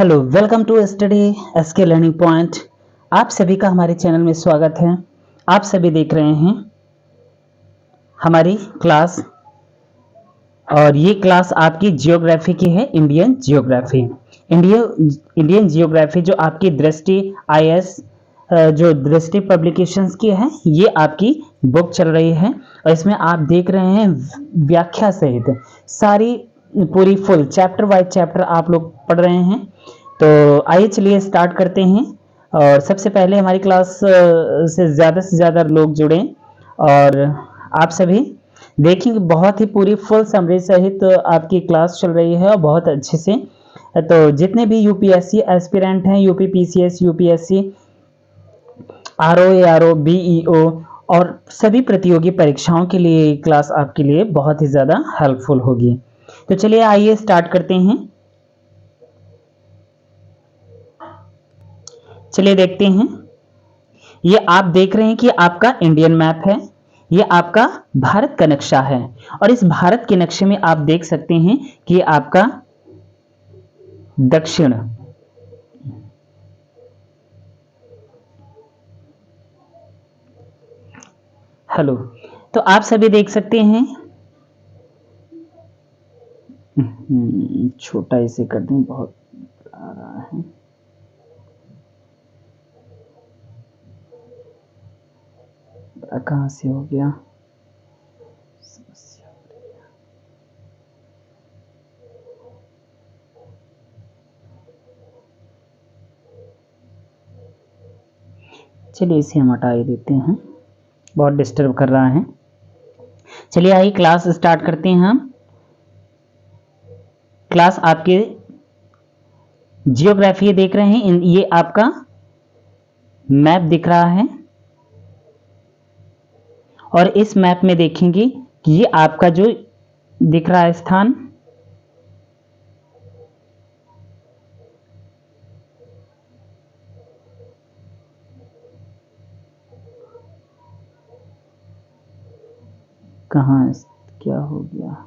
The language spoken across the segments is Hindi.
Hello, welcome to study SK learning point. आप सभी का हमारे चैनल में स्वागत है। आप सभी देख रहे हैं हमारी क्लास, और ये क्लास आपकी जियोग्राफी की है, इंडियन जियोग्राफी। इंडियन जियोग्राफी जो आपकी दृष्टि आईएएस जो दृष्टि पब्लिकेशंस की है, ये आपकी बुक चल रही है और इसमें आप देख रहे हैं व्याख्या सहित सारी पूरी फुल चैप्टर वाइज चैप्टर आप लोग पढ़ रहे हैं। तो आइए चलिए स्टार्ट करते हैं। और सबसे पहले हमारी क्लास से ज़्यादा लोग जुड़ें और आप सभी देखेंगे, बहुत ही पूरी फुल समरी सहित आपकी क्लास चल रही है और बहुत अच्छे से। तो जितने भी यूपीएससी एस्पिरेंट हैं, UP PCS, UPSC, RO, ARO, BEO और सभी प्रतियोगी परीक्षाओं के लिए ये क्लास आपके लिए बहुत ही ज़्यादा हेल्पफुल होगी। तो चलिए आइए स्टार्ट करते हैं। चलिए देखते हैं। ये आप देख रहे हैं कि आपका इंडियन मैप है, ये आपका भारत का नक्शा है और इस भारत के नक्शे में आप देख सकते हैं कि ये आपका दक्षिण, हेलो, तो आप सभी देख सकते हैं। छोटा इसे कर दें, बहुत आ रहा है। कहां से हो गया समस्या। चलिए इसे हम हटा ही देते हैं, बहुत डिस्टर्ब कर रहा है। चलिए आइए क्लास स्टार्ट करते हैं हम। क्लास आपके जियोग्राफी देख रहे हैं, ये आपका मैप दिख रहा है और इस मैप में देखेंगे कि ये आपका जो दिख रहा है स्थान, कहाँ क्या हो गया।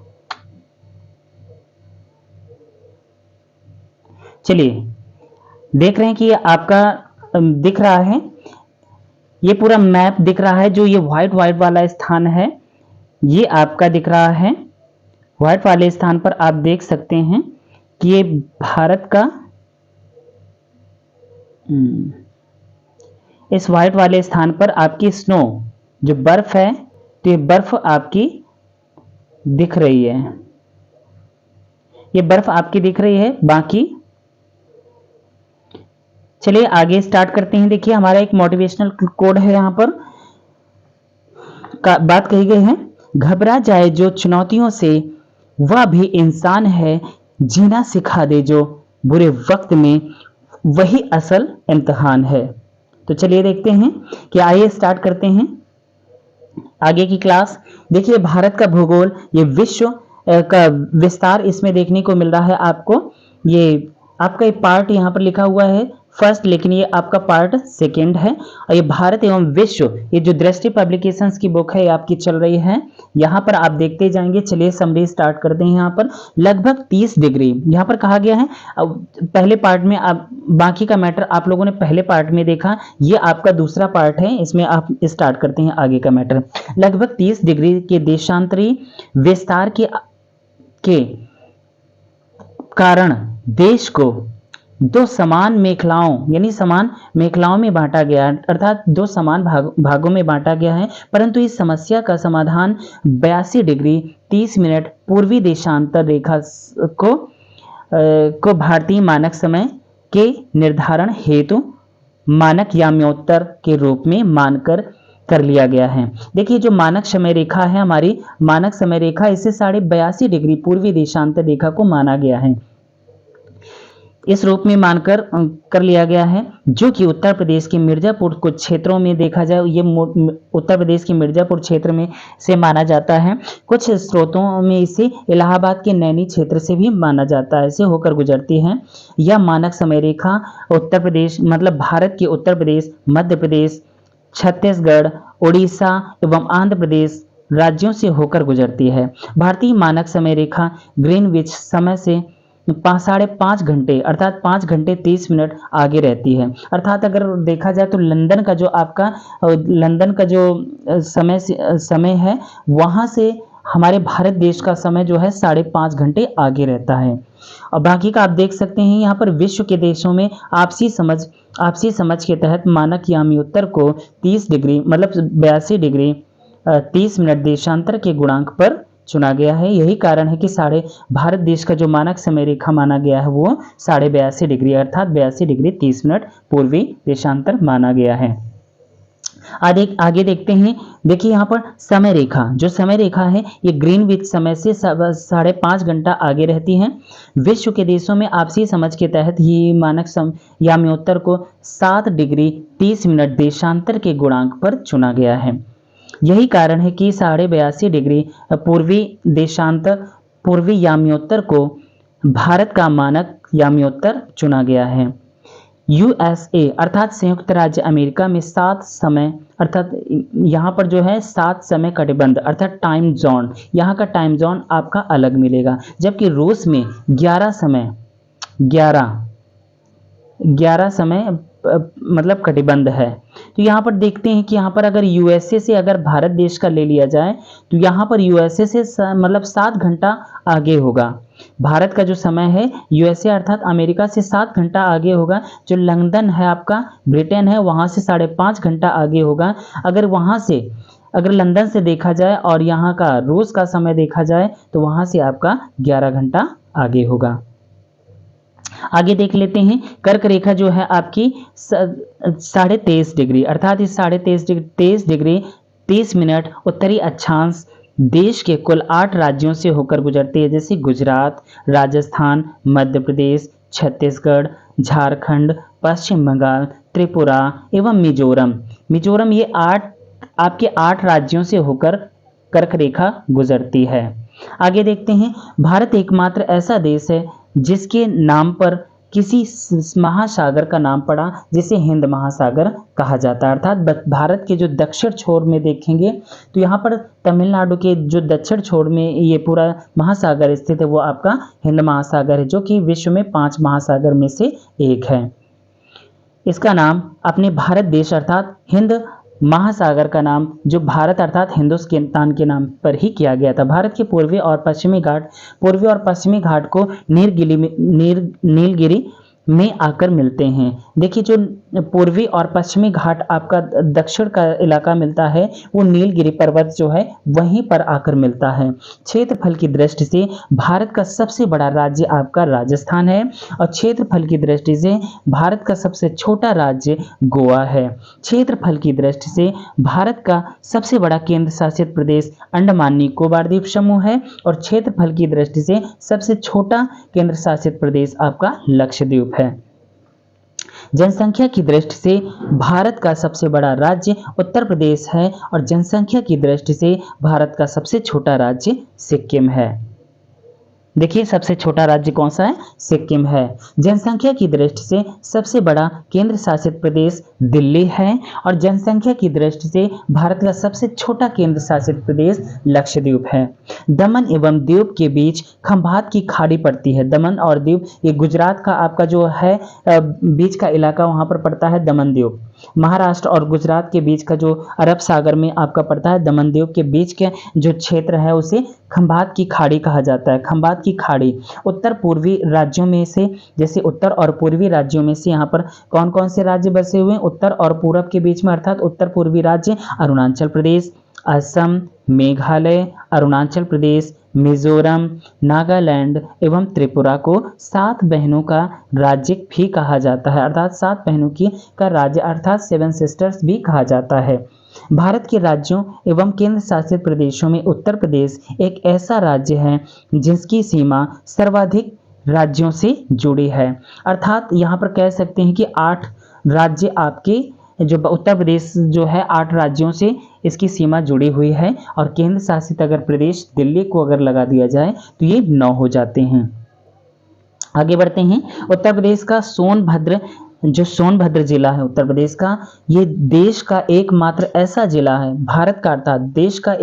चलिए देख रहे हैं कि ये आपका दिख रहा है, ये पूरा मैप दिख रहा है। जो ये व्हाइट व्हाइट वाला स्थान है, ये आपका दिख रहा है। व्हाइट वाले स्थान पर आप देख सकते हैं कि ये भारत का, इस व्हाइट वाले स्थान पर आपकी स्नो जो बर्फ है, तो ये बर्फ आपकी दिख रही है, ये बर्फ आपकी दिख रही है। बाकी चलिए आगे स्टार्ट करते हैं। देखिए हमारा एक मोटिवेशनल कोड है, यहाँ पर बात कही गई है, घबरा जाए जो चुनौतियों से वह भी इंसान है, जीना सिखा दे जो बुरे वक्त में वही असल इम्तिहान है। तो चलिए देखते हैं कि आइए स्टार्ट करते हैं आगे की क्लास। देखिए भारत का भूगोल, ये विश्व का विस्तार इसमें देखने को मिल रहा है आपको। ये आपका एक पार्ट यहाँ पर लिखा हुआ है फर्स्ट, लेकिन ये आपका पार्ट सेकंड है। और ये भारत एवं विश्व, ये जो दृष्टि पब्लिकेशंस की बुक है, ये आपकी चल रही है। यहाँ पर आप देखते जाएंगे। चलिए समरी स्टार्ट करते हैं। यहाँ पर लगभग 30 डिग्री यहाँ पर कहा गया है। अब पहले पार्ट में आप बाकी का मैटर आप लोगों ने पहले पार्ट में देखा, ये आपका दूसरा पार्ट है, इसमें आप स्टार्ट करते हैं आगे का मैटर। लगभग 30 डिग्री के देशांतरी विस्तार के कारण देश को दो समान मेखलाओं, यानी समान मेखलाओं में बांटा गया, अर्थात दो समान भागों में बांटा गया है। परंतु इस समस्या का समाधान 82 डिग्री 30 मिनट पूर्वी देशांतर रेखा को भारतीय मानक समय के निर्धारण हेतु मानक याम्योत्तर के रूप में मानकर कर लिया गया है। देखिए जो मानक समय रेखा है, हमारी मानक समय रेखा, इसे 82.5 डिग्री पूर्वी देशांतर रेखा को माना गया है, इस रूप में मानकर कर लिया गया है, जो कि उत्तर प्रदेश के मिर्जापुर कुछ क्षेत्रों में देखा जाए, ये उत्तर प्रदेश के मिर्जापुर क्षेत्र में से माना जाता है। कुछ स्रोतों में इसे इलाहाबाद के नैनी क्षेत्र से भी माना जाता है, ऐसे होकर गुजरती है। यह मानक समय रेखा उत्तर प्रदेश, मतलब भारत के उत्तर प्रदेश, मध्य प्रदेश, छत्तीसगढ़, उड़ीसा एवं आंध्र प्रदेश राज्यों से होकर गुजरती है। भारतीय मानक समय रेखा ग्रीनविच समय से साढ़े 5 घंटे अर्थात 5 घंटे 30 मिनट आगे रहती है। अर्थात अगर देखा जाए तो लंदन का जो आपका लंदन का जो समय है वहां से हमारे भारत देश का समय जो है 5.5 घंटे आगे रहता है। और बाकी का आप देख सकते हैं यहाँ पर विश्व के देशों में आपसी समझ के तहत मानक यामी उत्तर को 30 डिग्री मतलब 82 डिग्री 30 मिनट देशांतर के गुणांक पर चुना गया है। यही कारण है कि भारत देश का जो मानक समय रेखा माना गया है वो 82.5 डिग्री अर्थात 82 डिग्री 30 मिनट पूर्वी देशांतर माना गया है। आगे देखते हैं। देखिए यहाँ पर समय रेखा, जो समय रेखा है ये ग्रीनविच समय से 5.5 घंटा आगे रहती है। विश्व के देशों में आपसी समझ के तहत ये मानक याम्योत्तर को 7 डिग्री 30 मिनट देशांतर के गुणांक पर चुना गया है। यही कारण है कि 82.5 डिग्री पूर्वी याम्योत्तर को भारत का मानक याम्योत्तर चुना गया है। यूएसए अर्थात संयुक्त राज्य अमेरिका में 7 समय अर्थात यहाँ पर जो है 7 समय कटिबंध अर्थात टाइम जोन, यहाँ का टाइम जोन आपका अलग मिलेगा, जबकि रूस में 11 समय मतलब कटिबंध है। तो यहाँ पर देखते हैं कि यहाँ पर अगर यूएसए से अगर भारत देश का ले लिया जाए तो यहाँ पर यूएसए से मतलब 7 घंटा आगे होगा। भारत का जो समय है यूएसए अर्थात अमेरिका से 7 घंटा आगे होगा। जो लंदन है आपका ब्रिटेन है वहाँ से 5.5 घंटा आगे होगा। अगर लंदन से देखा जाए और यहाँ का रूस का समय देखा जाए तो वहाँ से आपका 11 घंटा आगे होगा। आगे देख लेते हैं। कर्क रेखा जो है आपकी 23.5 डिग्री अर्थात इस 23 डिग्री 30 मिनट उत्तरी अक्षांश देश के कुल 8 राज्यों से होकर गुजरती है, जैसे गुजरात, राजस्थान, मध्य प्रदेश, छत्तीसगढ़, झारखंड, पश्चिम बंगाल, त्रिपुरा एवं मिजोरम ये 8 राज्यों से होकर कर्क रेखा गुजरती है। आगे देखते हैं। भारत एकमात्र ऐसा देश है जिसके नाम पर किसी महासागर का नाम पड़ा जिसे हिंद महासागर कहा जाता है। अर्थात भारत के जो दक्षिण छोर में देखेंगे तो यहाँ पर तमिलनाडु के जो दक्षिण छोर में ये पूरा महासागर स्थित है वो आपका हिंद महासागर है, जो कि विश्व में 5 महासागर में से एक है। इसका नाम अपने भारत देश अर्थात हिंद महासागर का नाम जो भारत अर्थात हिंदुस्तान के नाम पर ही किया गया था। भारत के पूर्वी और पश्चिमी घाट को नीलगिरी में आकर मिलते हैं। देखिए जो पूर्वी और पश्चिमी घाट आपका दक्षिण का इलाका मिलता है वो नीलगिरी पर्वत जो है वहीं पर आकर मिलता है। क्षेत्रफल की दृष्टि से भारत का सबसे बड़ा राज्य आपका राजस्थान है और क्षेत्रफल की दृष्टि से भारत का सबसे छोटा राज्य गोवा है। क्षेत्रफल की दृष्टि से भारत का सबसे बड़ा केंद्र शासित प्रदेश अंडमान निकोबार द्वीप समूह है और क्षेत्रफल की दृष्टि से सबसे छोटा केंद्र शासित प्रदेश आपका लक्षद्वीप है। जनसंख्या की दृष्टि से भारत का सबसे बड़ा राज्य उत्तर प्रदेश है और जनसंख्या की दृष्टि से भारत का सबसे छोटा राज्य सिक्किम है। देखिए सबसे छोटा राज्य कौन सा है? सिक्किम है। जनसंख्या की दृष्टि से सबसे बड़ा केंद्र शासित प्रदेश दिल्ली है और जनसंख्या की दृष्टि से भारत का सबसे छोटा केंद्र शासित प्रदेश लक्षद्वीप है। दमन एवं दीव के बीच खंभात की खाड़ी पड़ती है। दमन और दीव ये गुजरात का आपका जो है बीच का इलाका वहां पर पड़ता है दमन दीव। महाराष्ट्र और गुजरात के बीच का जो अरब सागर में आपका पड़ता है दमन दीव के बीच के जो क्षेत्र है उसे खंभात की खाड़ी कहा जाता है। खंभात की खाड़ी उत्तर पूर्वी राज्यों में से जैसे उत्तर और पूर्वी राज्यों में से यहाँ पर कौन कौन से राज्य बसे हुए हैं? उत्तर और पूरब के बीच में अर्थात उत्तर पूर्वी राज्य अरुणाचल प्रदेश, असम, मेघालय, अरुणाचल प्रदेश, मिजोरम, नागालैंड एवं त्रिपुरा को 7 बहनों का राज्य भी कहा जाता है। अर्थात 7 बहनों का राज्य अर्थात 7 सिस्टर्स भी कहा जाता है। भारत के राज्यों एवं केंद्र शासित प्रदेशों में उत्तर प्रदेश एक ऐसा राज्य है जिसकी सीमा सर्वाधिक राज्यों से जुड़ी है। अर्थात यहाँ पर कह सकते हैं कि 8 राज्य आपके जो उत्तर प्रदेश जो है 8 राज्यों से इसकी सीमा जुड़ी हुई है और केंद्र शासित अगर प्रदेश दिल्ली को अगर लगा दिया जाए तो ये 9 हो जाते हैं। आगे बढ़ते हैं। उत्तर प्रदेश का सोनभद्र जो सोनभद्र जिला है उत्तर प्रदेश का, ये देश का एकमात्र ऐसा जिला है, भारत का अर्थात देश का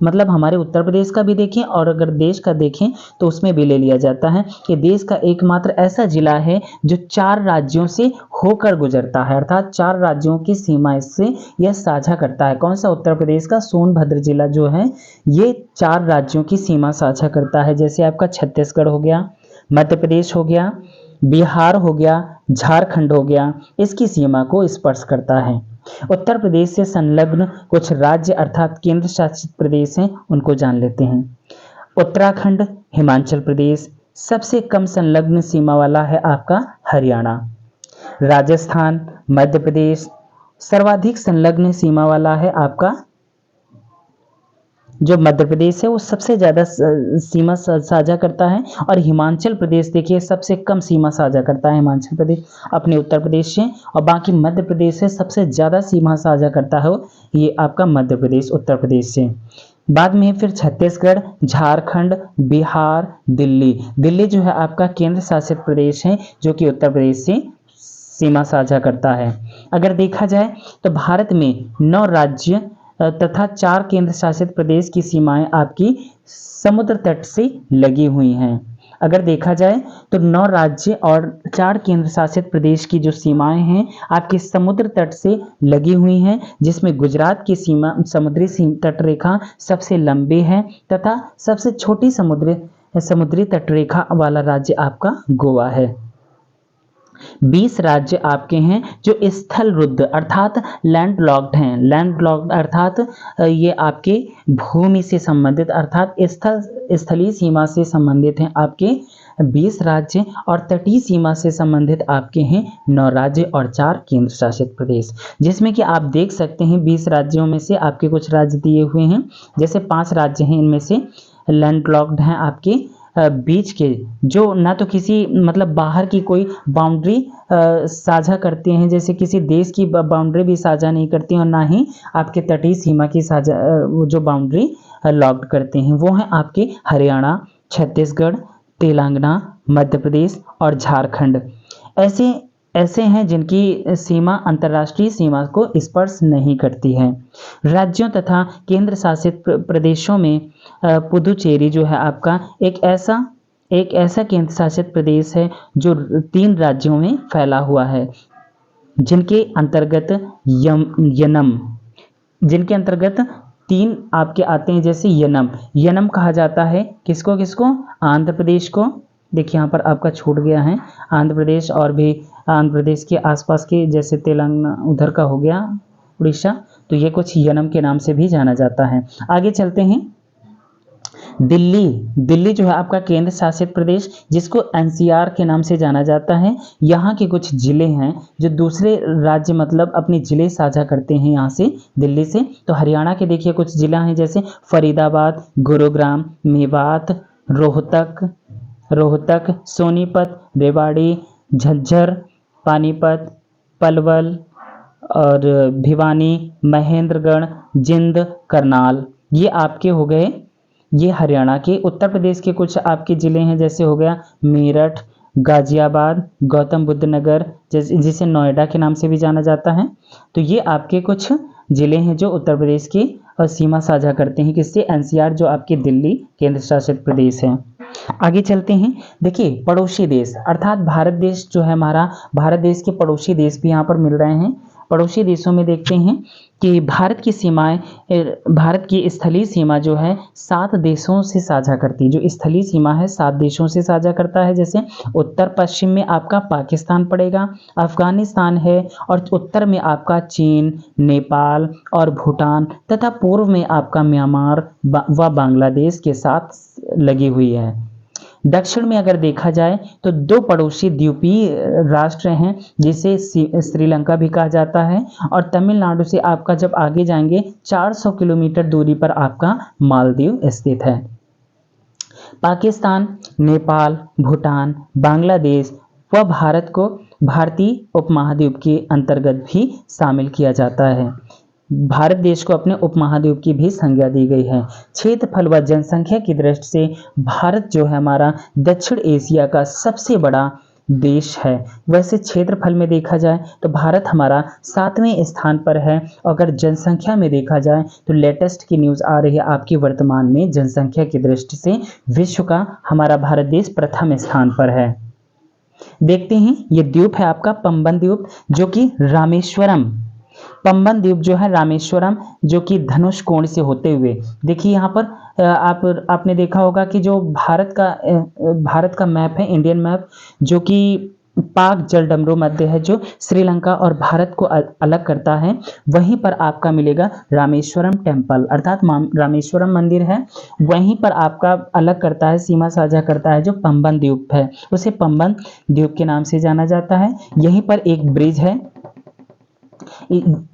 मतलब हमारे उत्तर प्रदेश का भी देखें और अगर देश का देखें तो उसमें भी ले लिया जाता है कि देश का एकमात्र ऐसा जिला है जो 4 राज्यों से होकर गुजरता है, अर्थात 4 राज्यों की सीमा इससे यह साझा करता है। कौन सा? उत्तर प्रदेश का सोनभद्र जिला जो है ये 4 राज्यों की सीमा साझा करता है। जैसे आपका छत्तीसगढ़ हो गया, मध्य प्रदेश हो गया, बिहार हो गया, झारखंड हो गया, इसकी सीमा को स्पर्श करता है। उत्तर प्रदेश से संलग्न कुछ राज्य अर्थात केंद्र शासित प्रदेश हैं, उनको जान लेते हैं। उत्तराखंड, हिमाचल प्रदेश, सबसे कम संलग्न सीमा वाला है आपका हरियाणा। राजस्थान, मध्य प्रदेश, सर्वाधिक संलग्न सीमा वाला है आपका जो मध्य प्रदेश है, वो सबसे ज़्यादा सीमा साझा करता है। और हिमाचल प्रदेश देखिए सबसे कम सीमा साझा करता है हिमाचल प्रदेश अपने उत्तर प्रदेश से, और बाकी मध्य प्रदेश से सबसे ज़्यादा सीमा साझा करता है ये आपका मध्य प्रदेश उत्तर प्रदेश से। बाद में फिर छत्तीसगढ़, झारखंड, बिहार, दिल्ली। दिल्ली जो है आपका केंद्र शासित प्रदेश है जो कि उत्तर प्रदेश से सीमा साझा करता है। अगर देखा जाए तो भारत में 9 राज्य तथा 4 केंद्र शासित प्रदेश की सीमाएं आपकी समुद्र तट से लगी हुई हैं। अगर देखा जाए तो 9 राज्य और 4 केंद्र शासित प्रदेश की जो सीमाएं हैं आपके समुद्र तट से लगी हुई हैं, जिसमें गुजरात की सीमा समुद्री तट रेखा सबसे लंबी है तथा सबसे छोटी समुद्री तट रेखा वाला राज्य आपका गोवा है। 20 राज्य आपके हैं जो स्थल रुद्ध अर्थात लैंडलॉक्ड हैं। लैंडलॉक्ड अर्थात ये आपके भूमि से संबंधित अर्थात स्थलीय सीमा से संबंधित हैं आपके 20 राज्य, और तटीय सीमा से संबंधित आपके हैं 9 राज्य और 4 केंद्र शासित प्रदेश, जिसमें कि आप देख सकते हैं 20 राज्यों में से आपके कुछ राज्य दिए हुए हैं। जैसे 5 राज्य हैं, इनमें से लैंडलॉक्ड हैं आपके बीच के, जो ना तो किसी मतलब बाहर की कोई बाउंड्री साझा करते हैं, जैसे किसी देश की बाउंड्री भी साझा नहीं करती और ना ही आपके तटीय सीमा की साझा जो बाउंड्री लॉक्ड करते हैं, वो हैं आपके हरियाणा, छत्तीसगढ़, तेलंगाना, मध्य प्रदेश और झारखंड। ऐसे हैं जिनकी सीमा अंतर्राष्ट्रीय सीमा को स्पर्श नहीं करती है। राज्यों तथा केंद्र शासित प्रदेशों में पुदुचेरी जो है आपका एक ऐसा केंद्र शासित प्रदेश है जो 3 राज्यों में फैला हुआ है, जिनके अंतर्गत जिनके अंतर्गत 3 आपके आते हैं। जैसे यनम कहा जाता है किसको? आंध्र प्रदेश को। देखिए यहाँ पर आपका छूट गया है आंध्र प्रदेश, और भी आंध्र प्रदेश के आसपास के जैसे तेलंगाना उधर का हो गया उड़ीसा, तो ये कुछ यनम के नाम से भी जाना जाता है। आगे चलते हैं। दिल्ली जो है आपका केंद्र शासित प्रदेश, जिसको एनसीआर के नाम से जाना जाता है। यहाँ के कुछ जिले हैं जो दूसरे राज्य मतलब अपने जिले साझा करते हैं यहाँ से दिल्ली से। तो हरियाणा के देखिए कुछ जिला हैं जैसे फरीदाबाद, गुरुग्राम, मेवात, रोहतक, सोनीपत, रेवाड़ी, झज्जर, पानीपत, पलवल और भिवानी, महेंद्रगढ़, जिंद, करनाल, ये आपके हो गए ये हरियाणा के। उत्तर प्रदेश के कुछ आपके ज़िले हैं जैसे हो गया मेरठ, गाजियाबाद, गौतम बुद्ध नगर, जिसे नोएडा के नाम से भी जाना जाता है। तो ये आपके कुछ ज़िले हैं जो उत्तर प्रदेश की सीमा साझा करते हैं किससे? एनसीआर, जो आपके दिल्ली केंद्र शासित प्रदेश है। आगे चलते हैं। देखिए पड़ोसी देश अर्थात भारत देश जो है हमारा, भारत देश के पड़ोसी देश भी यहाँ पर मिल रहे हैं। पड़ोसी देशों में देखते हैं कि भारत की स्थलीय सीमा जो है 7 देशों से साझा करती है। जो स्थलीय सीमा है 7 देशों से साझा करता है। जैसे उत्तर पश्चिम में आपका पाकिस्तान पड़ेगा, अफगानिस्तान है, और उत्तर में आपका चीन, नेपाल और भूटान, तथा पूर्व में आपका म्यांमार व बांग्लादेश के साथ लगी हुई है। दक्षिण में अगर देखा जाए तो 2 पड़ोसी द्वीपीय राष्ट्र हैं जिसे श्रीलंका भी कहा जाता है, और तमिलनाडु से आपका जब आगे जाएंगे 400 किलोमीटर दूरी पर आपका मालदीव स्थित है। पाकिस्तान, नेपाल, भूटान, बांग्लादेश व भारत को भारतीय उपमहाद्वीप के अंतर्गत भी शामिल किया जाता है। भारत देश को अपने उपमहाद्वीप की भी संज्ञा दी गई है। क्षेत्रफल व जनसंख्या की दृष्टि से भारत जो है हमारा दक्षिण एशिया का सबसे बड़ा देश है। वैसे क्षेत्रफल में देखा जाए तो भारत हमारा 7वें स्थान पर है। अगर जनसंख्या में देखा जाए तो लेटेस्ट की न्यूज़ आ रही है आपकी, वर्तमान में जनसंख्या की दृष्टि से विश्व का हमारा भारत देश प्रथम स्थान पर है। देखते हैं, ये द्वीप है आपका पंबन द्वीप, जो कि रामेश्वरम, पंबन द्वीप जो है रामेश्वरम, जो कि धनुष कोण से होते हुए, देखिए यहाँ पर आपने देखा होगा कि जो भारत का मैप है, इंडियन मैप, जो कि पाक जलडमरू मध्य है, जो श्रीलंका और भारत को अलग करता है, वहीं पर आपका मिलेगा रामेश्वरम टेम्पल, अर्थात रामेश्वरम मंदिर है, वहीं पर आपका अलग करता है, सीमा साझा करता है जो पंबन द्वीप है, उसे पंबन द्वीप के नाम से जाना जाता है। यहीं पर एक ब्रिज है,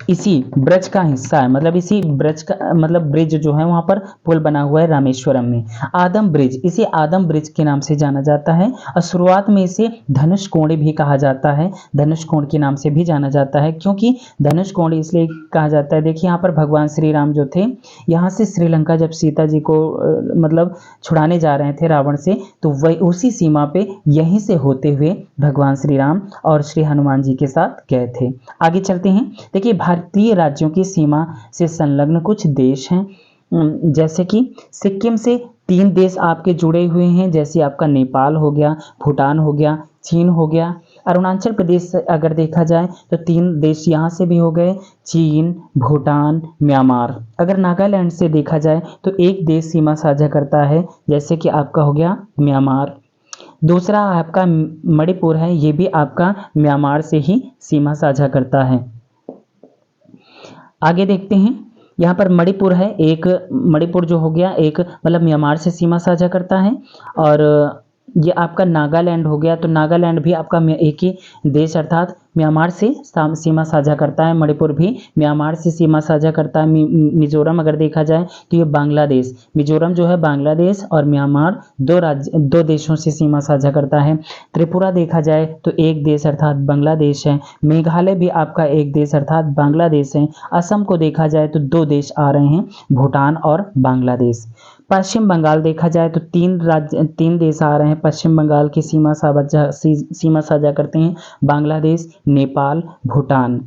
इसी ब्रज का हिस्सा है, मतलब इसी ब्रज का मतलब ब्रिज जो है वहां पर पुल बना हुआ है रामेश्वरम में, आदम ब्रिज, इसे आदम ब्रिज के नाम से जाना जाता है। और शुरुआत में इसे धनुष कोण भी कहा जाता है, धनुष कोण के नाम से भी जाना जाता है। क्योंकि धनुष कोण इसलिए कहा जाता है, देखिए यहाँ पर भगवान श्री राम जो थे, यहाँ से श्रीलंका जब सीता जी को मतलब छुड़ाने जा रहे थे रावण से, तो वही उसी सीमा पे यहीं से होते हुए भगवान श्री राम और श्री हनुमान जी के साथ गए थे। आगे चलते हैं। देखिए, भारतीय राज्यों की सीमा से संलग्न कुछ देश हैं, जैसे कि सिक्किम से 3 देश आपके जुड़े हुए हैं, जैसे आपका नेपाल हो गया, भूटान हो गया, चीन हो गया। अरुणाचल प्रदेश से अगर देखा जाए तो 3 देश यहाँ से भी हो गए, चीन, भूटान, म्यांमार। अगर नागालैंड से देखा जाए तो एक देश सीमा साझा करता है, जैसे कि आपका हो गया म्यांमार। दूसरा आपका मणिपुर है, ये भी आपका म्यांमार से ही सीमा साझा करता है। आगे देखते हैं, यहाँ पर मणिपुर है, एक मणिपुर जो हो गया एक मतलब म्यांमार से सीमा साझा करता है। और ये आपका नागालैंड हो गया, तो नागालैंड भी आपका एक ही देश अर्थात म्यांमार से सीमा साझा करता है। मणिपुर भी म्यांमार से सीमा साझा करता है। मिजोरम अगर देखा जाए तो ये बांग्लादेश, मिजोरम जो है बांग्लादेश और म्यांमार 2 देशों से सीमा साझा करता है। त्रिपुरा देखा जाए तो एक देश अर्थात बांग्लादेश है। मेघालय भी आपका एक देश अर्थात बांग्लादेश है। असम को देखा जाए तो 2 देश आ रहे हैं, भूटान और बांग्लादेश। पश्चिम बंगाल देखा जाए तो 3 देश आ रहे हैं, पश्चिम बंगाल की सीमा साझा करते हैं, बांग्लादेश, नेपाल, भूटान।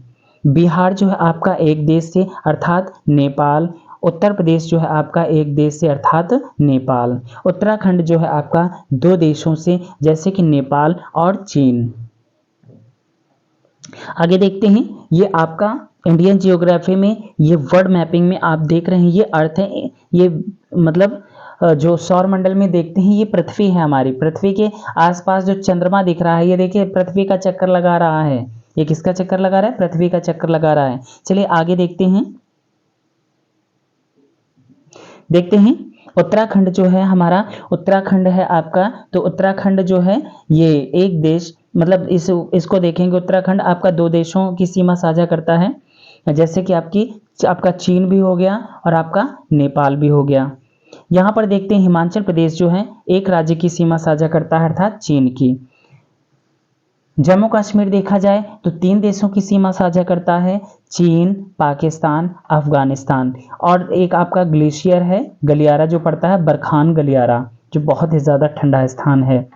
बिहार जो है आपका एक देश से अर्थात नेपाल। उत्तर प्रदेश जो है आपका एक देश से अर्थात नेपाल। उत्तराखंड जो है आपका 2 देशों से, जैसे कि नेपाल और चीन। आगे देखते हैं, ये आपका इंडियन जियोग्राफी में, ये वर्ल्ड मैपिंग में आप देख रहे हैं, ये अर्थ है, ये मतलब जो सौर मंडल में देखते हैं, ये पृथ्वी है हमारी। पृथ्वी के आसपास जो चंद्रमा दिख रहा है, ये देखिए पृथ्वी का चक्कर लगा रहा है। ये किसका चक्कर लगा रहा है? पृथ्वी का चक्कर लगा रहा है। चलिए आगे देखते हैं। उत्तराखंड जो है हमारा, उत्तराखंड है आपका, तो उत्तराखंड जो है ये एक देश, मतलब इसको देखेंगे, उत्तराखंड आपका 2 देशों की सीमा साझा करता है, जैसे कि आपका चीन भी हो गया और आपका नेपाल भी हो गया। यहाँ पर देखते हैं हिमाचल प्रदेश जो है एक राज्य की सीमा साझा करता है अर्थात चीन की। जम्मू कश्मीर देखा जाए तो 3 देशों की सीमा साझा करता है, चीन, पाकिस्तान, अफगानिस्तान। और एक आपका ग्लेशियर है गलियारा जो पड़ता है, बरखान गलियारा, जो बहुत ही ज़्यादा ठंडा स्थान है,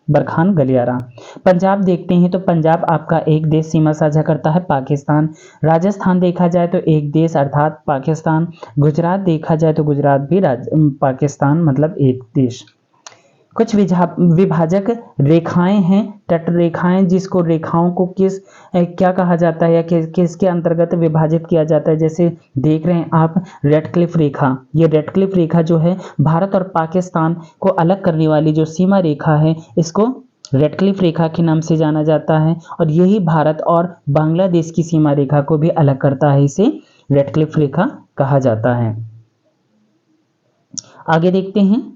बरखान गलियारा। पंजाब देखते हैं तो पंजाब आपका एक देश सीमा साझा करता है, पाकिस्तान। राजस्थान देखा जाए तो एक देश अर्थात पाकिस्तान। गुजरात देखा जाए तो गुजरात भी पाकिस्तान, मतलब एक देश। कुछ विभाजक रेखाएं हैं, तट रेखाएं, जिसको रेखाओं को क्या कहा जाता है या किसके अंतर्गत विभाजित किया जाता है। जैसे देख रहे हैं आप रेडक्लिफ रेखा, ये रेडक्लिफ रेखा जो है भारत और पाकिस्तान को अलग करने वाली जो सीमा रेखा है, इसको रेडक्लिफ रेखा के नाम से जाना जाता है। और यही भारत और बांग्लादेश की सीमा रेखा को भी अलग करता है, इसे रेडक्लिफ रेखा कहा जाता है। आगे देखते हैं,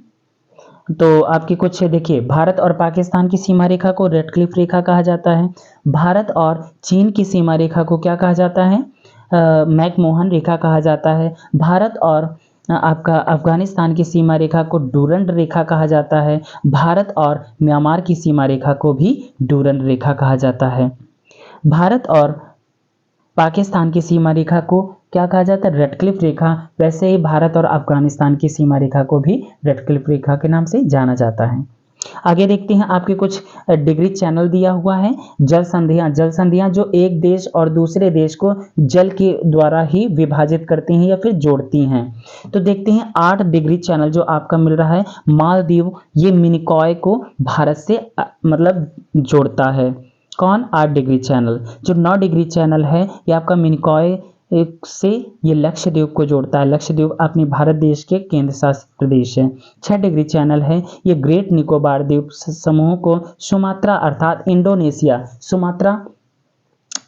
तो आपकी कुछ देखिए, भारत और पाकिस्तान की सीमा रेखा को रेडक्लिफ रेखा कहा जाता है। भारत और चीन की सीमा रेखा को क्या कहा जाता है? मैकमोहन रेखा कहा जाता है। भारत और आपका अफगानिस्तान की सीमा रेखा को डूरंड रेखा कहा जाता है। भारत और म्यांमार की सीमा रेखा को भी डूरंड रेखा कहा जाता है। भारत और पाकिस्तान की सीमा रेखा को क्या कहा जाता है? रेडक्लिफ रेखा। वैसे ही भारत और अफगानिस्तान की सीमा रेखा को भी रेडक्लिफ रेखा के नाम से जाना जाता है। आगे देखते हैं आपके कुछ डिग्री चैनल दिया हुआ है। जल संधियां, जल संधियां जो एक देश और दूसरे देश को जल के द्वारा ही विभाजित करती हैं या फिर जोड़ती हैं। तो देखते हैं 8 डिग्री चैनल जो आपका मिल रहा है। मालदीव ये मिनिकॉय को भारत से मतलब जोड़ता है। कौन? 8 डिग्री चैनल। जो 9 डिग्री चैनल है ये आपका मिनिकॉय से ये लक्षद्वीप को जोड़ता है। लक्षद्वीप अपने भारत देश के केंद्र शासित प्रदेश है। 6 डिग्री चैनल है ये ग्रेट निकोबार द्वीप समूह को सुमात्रा अर्थात इंडोनेशिया, सुमात्रा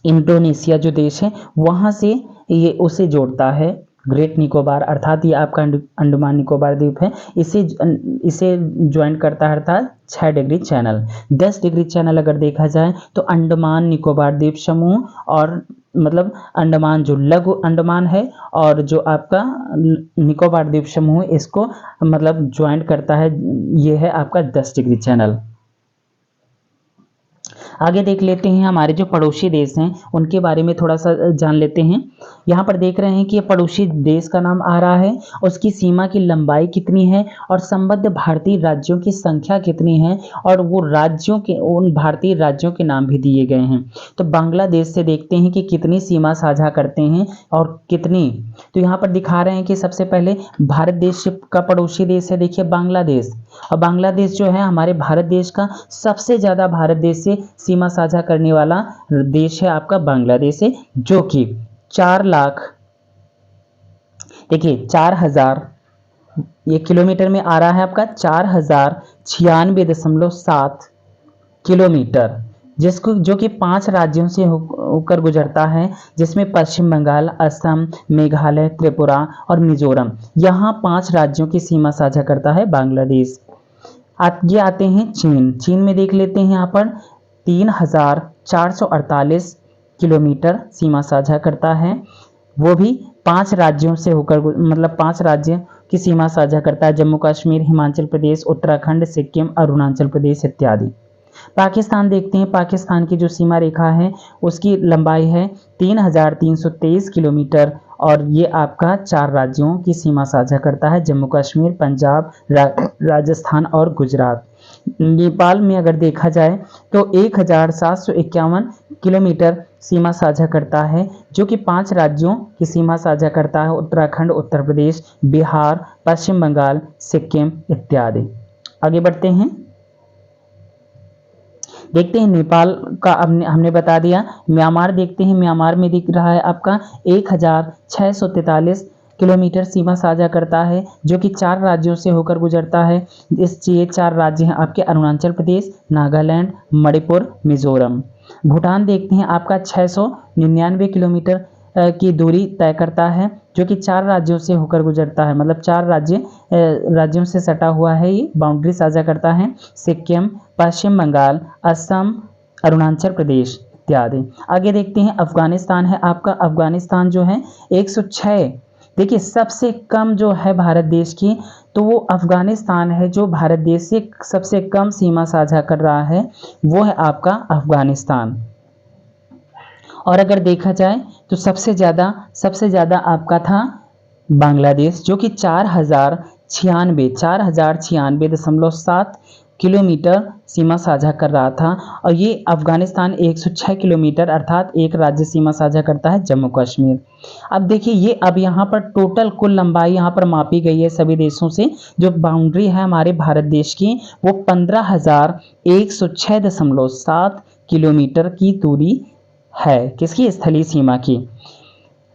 इंडोनेशिया जो देश है वहां से ये उसे जोड़ता है। ग्रेट निकोबार अर्थात ये आपका अंडमान निकोबार द्वीप है, इसे ज्वाइन करता है अर्थात 6 डिग्री चैनल। 10 डिग्री चैनल अगर देखा जाए तो अंडमान निकोबार द्वीप समूह और मतलब अंडमान जो लघु अंडमान है और जो आपका निकोबार द्वीप समूह इसको मतलब ज्वाइन करता है। ये है आपका 10 डिग्री चैनल। आगे देख लेते हैं हमारे जो पड़ोसी देश हैं उनके बारे में थोड़ा सा जान लेते हैं। यहाँ पर देख रहे हैं कि ये पड़ोसी देश का नाम आ रहा है, उसकी सीमा की लंबाई कितनी है और संबद्ध भारतीय राज्यों की संख्या कितनी है और वो राज्यों के उन भारतीय राज्यों के नाम भी दिए गए हैं। तो बांग्लादेश से देखते हैं कि कितनी सीमा साझा करते हैं और कितनी। तो यहाँ पर दिखा रहे हैं कि सबसे पहले भारत देश का पड़ोसी देश है, देखिए बांग्लादेश। और बांग्लादेश जो है हमारे भारत देश का सबसे ज़्यादा भारत देश से सीमा साझा करने वाला देश है आपका बांग्लादेश है, जो कि 4 लाख, देखिए 4000 ये किलोमीटर में आ रहा है आपका 4096.7 किलोमीटर, जिसको जो कि 5 राज्यों से होकर गुजरता है, जिसमें पश्चिम बंगाल, असम, मेघालय, त्रिपुरा और मिजोरम, यहाँ 5 राज्यों की सीमा साझा करता है बांग्लादेश। ये आते हैं चीन। चीन में देख लेते हैं यहाँ पर 3448 किलोमीटर सीमा साझा करता है, वो भी 5 राज्यों से होकर मतलब 5 राज्य की सीमा साझा करता है, जम्मू कश्मीर, हिमाचल प्रदेश, उत्तराखंड, सिक्किम, अरुणाचल प्रदेश इत्यादि। पाकिस्तान देखते हैं, पाकिस्तान की जो सीमा रेखा है उसकी लंबाई है 3323 किलोमीटर और ये आपका 4 राज्यों की सीमा साझा करता है, जम्मू कश्मीर, पंजाब, राजस्थान और गुजरात। नेपाल में अगर देखा जाए तो 1751 किलोमीटर सीमा साझा करता है, जो कि 5 राज्यों की सीमा साझा करता है, उत्तराखंड, उत्तर प्रदेश, बिहार, पश्चिम बंगाल, सिक्किम इत्यादि। आगे बढ़ते हैं, देखते हैं नेपाल का हमने बता दिया। म्यांमार देखते हैं, म्यांमार में दिख रहा है आपका 1643 किलोमीटर सीमा साझा करता है, जो कि 4 राज्यों से होकर गुजरता है। ये 4 राज्य हैं आपके अरुणाचल प्रदेश, नागालैंड, मणिपुर, मिजोरम। भूटान देखते हैं आपका 699 किलोमीटर की दूरी तय करता है, जो कि 4 राज्यों से होकर गुजरता है, मतलब 4 राज्यों से सटा हुआ है, ये बाउंड्री साझा करता है, सिक्किम, पश्चिम बंगाल, असम, अरुणाचल प्रदेश इत्यादि। आगे देखते हैं अफगानिस्तान है आपका। अफगानिस्तान जो है 106, देखिए सबसे कम जो है भारत देश की, तो वो अफगानिस्तान है जो भारत देश से सबसे कम सीमा साझा कर रहा है, वो है आपका अफगानिस्तान। और अगर देखा जाए तो सबसे ज़्यादा आपका था बांग्लादेश, जो कि 4096.7 किलोमीटर सीमा साझा कर रहा था, और ये अफगानिस्तान 106 किलोमीटर अर्थात एक राज्य सीमा साझा करता है, जम्मू कश्मीर। अब देखिए ये अब यहाँ पर टोटल कुल लंबाई यहाँ पर मापी गई है सभी देशों से। जो बाउंड्री है हमारे भारत देश की वो 15,106.7 किलोमीटर की दूरी है, किसकी? स्थलीय सीमा की।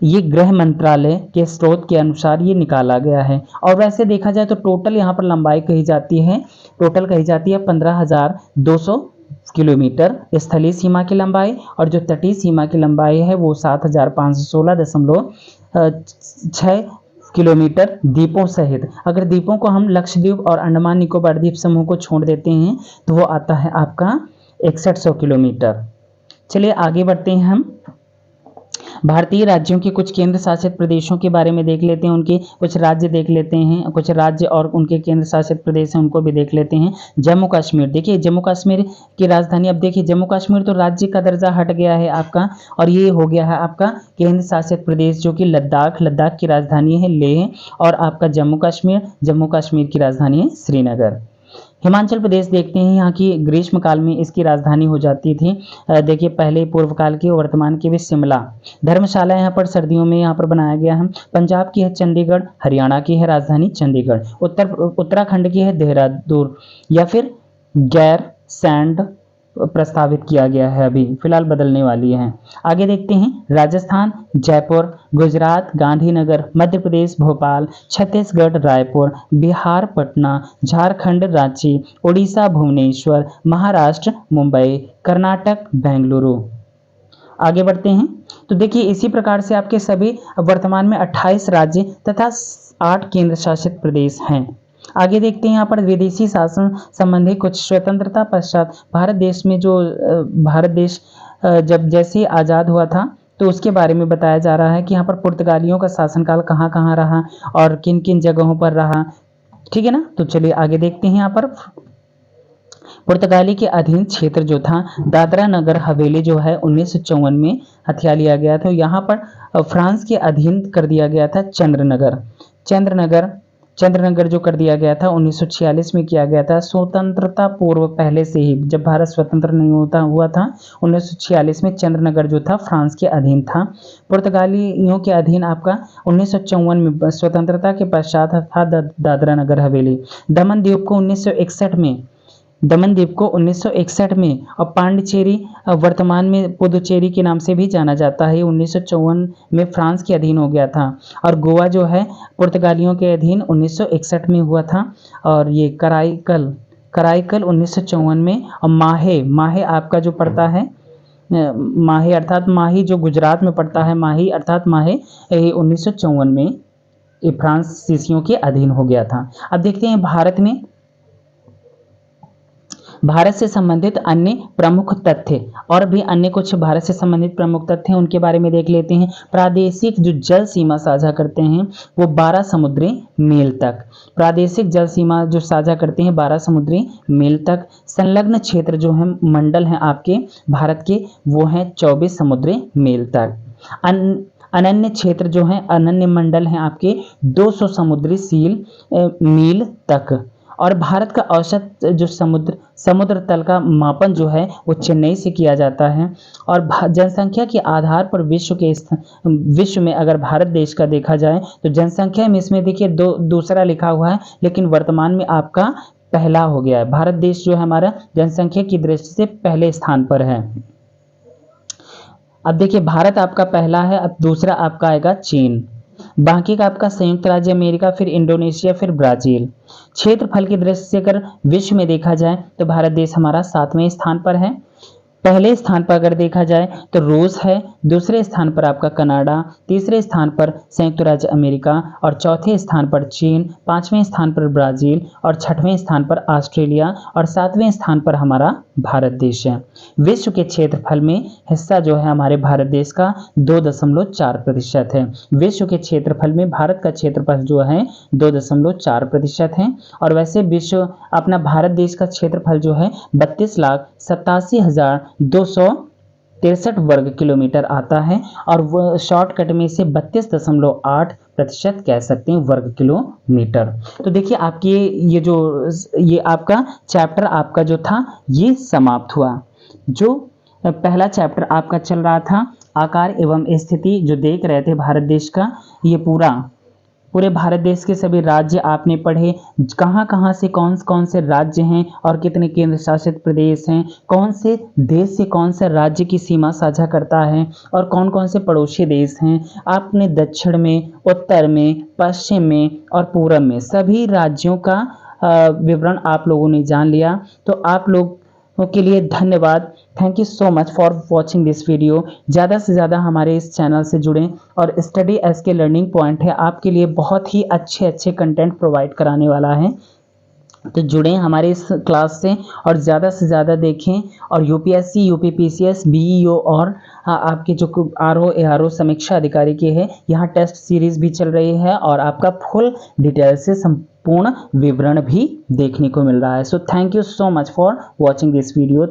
ये गृह मंत्रालय के स्रोत के अनुसार ये निकाला गया है। और वैसे देखा जाए तो टोटल यहाँ पर लंबाई कही जाती है 15,200 किलोमीटर स्थलीय सीमा की लंबाई, और जो तटीय सीमा की लंबाई है वो 7,516.6 किलोमीटर द्वीपों सहित। अगर द्वीपों को हम लक्षद्वीप और अंडमान निकोबार द्वीप समूह को छोड़ देते हैं तो वो आता है आपका 6100 किलोमीटर। चलिए आगे बढ़ते हैं, हम भारतीय राज्यों के कुछ केंद्र शासित प्रदेशों के बारे में देख लेते हैं, उनके कुछ राज्य देख लेते हैं, कुछ राज्य और उनके केंद्र शासित प्रदेश हैं उनको भी देख लेते हैं। जम्मू कश्मीर, देखिए जम्मू कश्मीर की राजधानी, अब देखिए जम्मू कश्मीर तो राज्य का दर्जा हट गया है आपका, और ये हो गया है आपका केंद्र शासित प्रदेश, जो कि लद्दाख की राजधानी है लेह, और आपका जम्मू कश्मीर की राजधानी है श्रीनगर। हिमाचल प्रदेश देखते हैं, यहाँ की ग्रीष्म काल में इसकी राजधानी हो जाती थी। देखिए पहले पूर्व काल की, वर्तमान की भी शिमला। धर्मशाला यहाँ पर सर्दियों में यहाँ पर बनाया गया है। पंजाब की है चंडीगढ़, हरियाणा की है राजधानी चंडीगढ़, उत्तराखंड की है देहरादून, या फिर गैर सैंड प्रस्तावित किया गया है, अभी फिलहाल बदलने वाली है। आगे देखते हैं राजस्थान जयपुर, गुजरात गांधीनगर, मध्य प्रदेश भोपाल, छत्तीसगढ़ रायपुर, बिहार पटना, झारखंड रांची, उड़ीसा भुवनेश्वर, महाराष्ट्र मुंबई, कर्नाटक बेंगलुरु। आगे बढ़ते हैं तो देखिए इसी प्रकार से आपके सभी वर्तमान में 28 राज्य तथा 8 केंद्र शासित प्रदेश हैं। आगे देखते हैं यहाँ पर विदेशी शासन संबंधी कुछ। स्वतंत्रता पश्चात भारत देश में जो भारत देश जब जैसे आज़ाद हुआ था तो उसके बारे में बताया जा रहा है कि यहाँ पर पुर्तगालियों का शासनकाल कहाँ कहाँ रहा और किन किन जगहों पर रहा। ठीक है ना, तो चलिए आगे देखते हैं। यहाँ पर पुर्तगाली के अधीन क्षेत्र जो था दादरा नगर हवेली जो है 1954 में हथिया लिया गया था। यहाँ पर फ्रांस के अधीन कर दिया गया था चंद्रनगर जो कर दिया गया था 1946 में किया गया था। स्वतंत्रता पूर्व पहले से ही, जब भारत स्वतंत्र नहीं हुआ था 1946 में, चंद्रनगर जो था फ्रांस के अधीन था। पुर्तगालियों के अधीन आपका 1954 में स्वतंत्रता के पश्चात था दादरा नगर हवेली। दमन द्वीप को 1961 में और पांडिचेरी वर्तमान में पुदुचेरी के नाम से भी जाना जाता है, 1954 में फ्रांस के अधीन हो गया था। और गोवा जो है पुर्तगालियों के अधीन 1961 में हुआ था। और ये कराईकल 1954 में। और माहे आपका जो पड़ता है माहे अर्थात माही जो गुजरात में पड़ता है, माही अर्थात माहे 1954 में ये फ्रांसीसियों के अधीन हो गया था। अब देखते हैं भारत से संबंधित अन्य प्रमुख तथ्य, और भी अन्य कुछ भारत से संबंधित प्रमुख तथ्य हैं, उनके बारे में देख लेते हैं। प्रादेशिक जो जल सीमा साझा करते हैं वो 12 समुद्री मील तक, प्रादेशिक जल सीमा जो साझा करते हैं 12 समुद्री मील तक। संलग्न क्षेत्र जो है मंडल हैं आपके भारत के, वो हैं 24 समुद्री मील तक। अनन्य क्षेत्र जो है, अनन्य मंडल हैं आपके 200 समुद्री मील तक। और भारत का औसत जो समुद्र तल का मापन जो है वो चेन्नई से किया जाता है। और जनसंख्या के आधार पर विश्व में अगर भारत देश का देखा जाए तो जनसंख्या में इसमें देखिए दूसरा लिखा हुआ है, लेकिन वर्तमान में आपका पहला हो गया है। भारत देश जो है हमारा जनसंख्या की दृष्टि से पहले स्थान पर है। अब देखिए भारत आपका पहला है, अब दूसरा आपका आएगा चीन, बाकी का आपका संयुक्त राज्य अमेरिका, फिर इंडोनेशिया, फिर ब्राजील। क्षेत्रफल की दृष्टि से अगर विश्व में देखा जाए तो भारत देश हमारा 7वें स्थान पर है। पहले स्थान पर अगर देखा जाए तो रूस है, दूसरे स्थान पर आपका कनाडा, तीसरे स्थान पर संयुक्त राज्य अमेरिका, और चौथे स्थान पर चीन, 5वें स्थान पर ब्राजील, और 6वें स्थान पर ऑस्ट्रेलिया, और 7वें स्थान पर हमारा भारत देश है। विश्व के क्षेत्रफल में हिस्सा जो है हमारे भारत देश का 2.4% है। विश्व के क्षेत्रफल में भारत का क्षेत्रफल जो है 2.4% है। और वैसे विश्व अपना भारत देश का क्षेत्रफल जो है 32,87,263 वर्ग किलोमीटर आता है, और वह शॉर्टकट में से 32.8% कह सकते हैं वर्ग किलोमीटर। तो देखिए आपकी ये आपका चैप्टर आपका जो था ये समाप्त हुआ। जो पहला चैप्टर आपका चल रहा था आकार एवं स्थिति, जो देख रहे थे भारत देश का, ये पूरे भारत देश के सभी राज्य आपने पढ़े, कहाँ कहाँ से कौन से राज्य हैं और कितने केंद्र शासित प्रदेश हैं, कौन से देश से कौन से राज्य की सीमा साझा करता है, और कौन कौन से पड़ोसी देश हैं। आपने दक्षिण में, उत्तर में, पश्चिम में और पूर्व में सभी राज्यों का विवरण आप लोगों ने जान लिया। तो आप लोग के लिए धन्यवाद। Thank you so much for watching this video. ज़्यादा से ज़्यादा हमारे इस चैनल से जुड़ें, और स्टडी एसके लर्निंग पॉइंट है आपके लिए बहुत ही अच्छे कंटेंट प्रोवाइड कराने वाला है। तो जुड़ें हमारे इस क्लास से और ज़्यादा से ज़्यादा देखें। और यूपीएससी, यूपीपीसीएस, बीईओ और आपके जो आरओ एआरओ समीक्षा अधिकारी के हैं, यहाँ टेस्ट सीरीज़ भी चल रही है और आपका फुल डिटेल से संपूर्ण विवरण भी देखने को मिल रहा है। So thank you so much for watching this video.